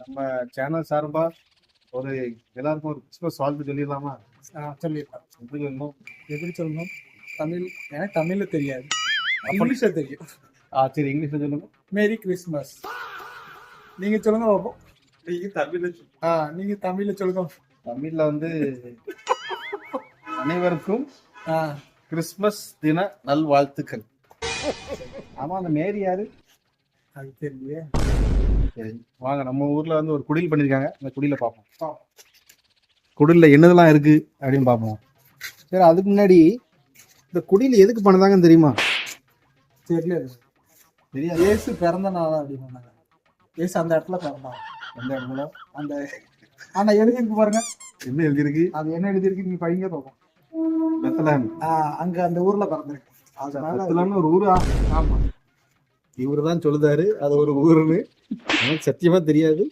நம்ம சேனல் சார்பா ஒரு எல்லாருக்கும் ஒரு கிறிஸ்மஸ் வாழ்த்து சொல்லிடலாமா? சொல்லிடலாம். எப்படி சொல்லணும்? எப்படி சொல்லணும்? தமிழ் எனக்கு தமிழ்ல தெரியாது, இங்கிலீஷ்ல தெரியும். சரி, இங்கிலீஷ்ல சொல்லுங்க. Merry Christmas. நீங்க சொல்லுங்க பாப்போம். நீங்க தமிழ்ல சொல்லுங்க. தமிழ்ல வந்து அனைவருக்கும் கிறிஸ்மஸ் தின நல்வாழ்த்துக்கள். ஆமா, அந்த மேரி யாரு? அது தெரியலையே. சரி, வாங்க நம்ம ஊர்ல வந்து ஒரு குடில் பண்ணிருக்காங்க. அந்த குடில பார்ப்போம். குடில்ல என்னதெல்லாம் இருக்கு அப்படின்னு பார்ப்போம். சரி, அதுக்கு முன்னாடி இந்த குடில் எதுக்கு பண்ணதாங்கன்னு தெரியுமா? தெரியல. தெரியாது. இயேசு பிறந்த நாளா அப்படின்னு சொன்னாங்க. இயேசு அந்த இடத்துல பிறந்தாங்க. எந்த இடத்துல? அந்த ஆனா எழுதிருக்கு பாருங்க. என்ன எழுதியிருக்கு? அது என்ன எழுதிருக்கு நீங்க படிங்க பார்ப்போம். பெத்லஹேம். அங்க அந்த ஊர்ல பிறந்திருக்கு. அதனால பெத்லஹேம்னு ஒரு ஊரா? ஆமா. இவரு தான் சொல்லுதாரு அது ஒரு ஊருன்னு. எனக்கு சத்தியமா தெரியாது.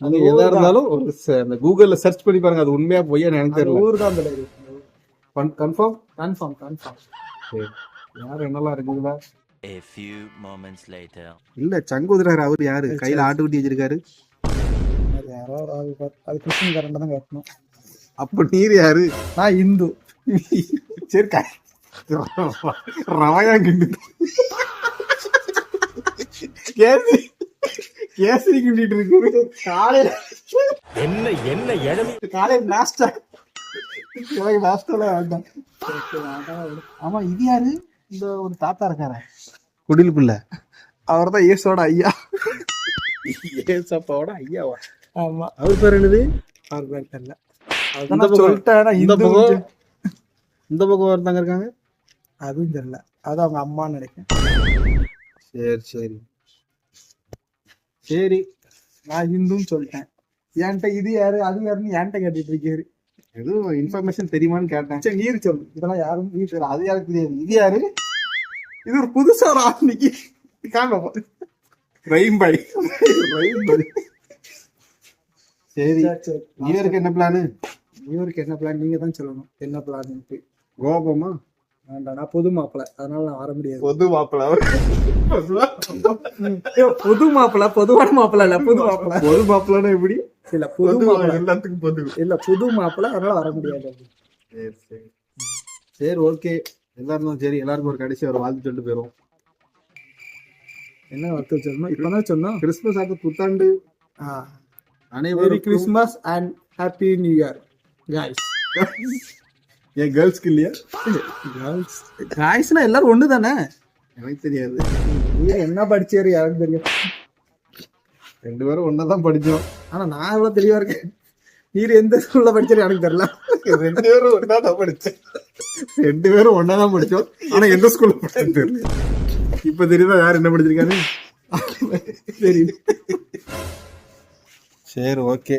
அந்த நீங்க எதா இருந்தாலும் ஒரு அந்த கூகுள்ல சர்ச் பண்ணி பாருங்க, அது உண்மையா பொய்யா எனக்கு தெரியல. ஊர் தான் அந்த கன்ஃபார்ம். கன்ஃபார்ம். யார் என்னெல்லாம் இருக்குங்களா? A few moments later. இல்ல, சங்குதிரார் அவர் யாரு? கையில ஆட்டுக்குட்டி வச்சிருக்காரு. அது யாரோ அது கிறிஸ்டின் கரண்ட் தான் கட்டணும். அப்ப நீர் யாரு? நான் இந்து. சரி, ரவையா கிண்டு கேசரி கிண்டிட்டு இருக்கு. காலையில என்ன இளமை காலையில நாஸ்டா வேண்டாம். ஆமா, இது யாரு? இந்த ஒரு தாத்தா இருக்காரு குடிலுக்குள்ள, அவர் தான் ஏசோட ஐயா. ஏசப்பாவோட ஐயாவா? ஆமா. அவர் பேர் என்னது? அவர் பேர் தெரியல. இந்த பக்கம் ஒருத்தங்க இருக்காங்க, அதுவும் தெரியல. அது அவங்க அம்மான்னு நினைக்கிறேன். சரி சரி, நான் இந்துன்னு சொல்லிட்டேன். என்கிட்ட இது யாரு அது யாருன்னு என்கிட்ட கேட்டுட்டு இருக்காரு. எதுவும் இன்ஃபர்மேஷன் தெரியுமான்னு கேட்டேன். சரி, நீர் சொல்லு. இதெல்லாம் யாரும் நீர் சரி, அது யாருக்கு தெரியாது. இது யாரு? இது ஒரு புதுசா ஒரு ஆண்ணிக்கு ரெயின்படி. சரி, இவருக்கு என்ன பிளானு? இவருக்கு என்ன பிளான் நீங்க தான் சொல்லணும். என்ன பிளான்ட்டு? கோபமா? வேண்டாம், நான் புது மாப்பிள்ளை, அதனால நான் வர முடியாது. பொது மாப்பிள்ள? புது மாப்பிள்ளை, பொதுவான மாப்பிள்ளை இல்ல, புது மாப்பிள்ளை. பொது மாப்பிள்ளனா எப்படி? இல்ல, புது மாப்பிள்ளை எல்லாத்துக்கும் பொது. இல்ல, புது மாப்பிள்ளை, அதனால வர முடியாது. சரி ஓகே, எல்லாரும் சரி, எல்லாருக்கும் ஒரு கடைசி ஒரு வாழ்த்து சொல்லிட்டு போயிடும். என்ன வார்த்தை சொல்லணும்? இப்பதான் சொன்னோம். கிறிஸ்துமஸ் ஆக புத்தாண்டு அனைவரும் Christmas and happy new year guys. ஏன் கேர்ள்ஸ்க்கு இல்லையா? கேர்ள்ஸ் காய்ஸ்னா எல்லாரும் ஒண்ணு தானே? எனக்கு தெரியாது. நீங்க என்ன படிச்சாரு யாருக்கு தெரியும்? ரெண்டு பேரும் ஒன்னதான் படிச்சோம். ஆனா நான் எவ்வளவு தெளிவா இருக்கேன். நீர் எந்த ஸ்கூல்ல படிச்சாரு எனக்கு தெரியல. ரெண்டு பேரும் ஒன்னாதான் படிச்சேன். ரெண்டு பேரும் ஒன்னாதான் படிச்சோம். ஆனா எந்த ஸ்கூல்ல படிச்சது தெரியல. இப்ப தெரியுதா யார் என்ன படிச்சிருக்காரு? சரி ஓகே.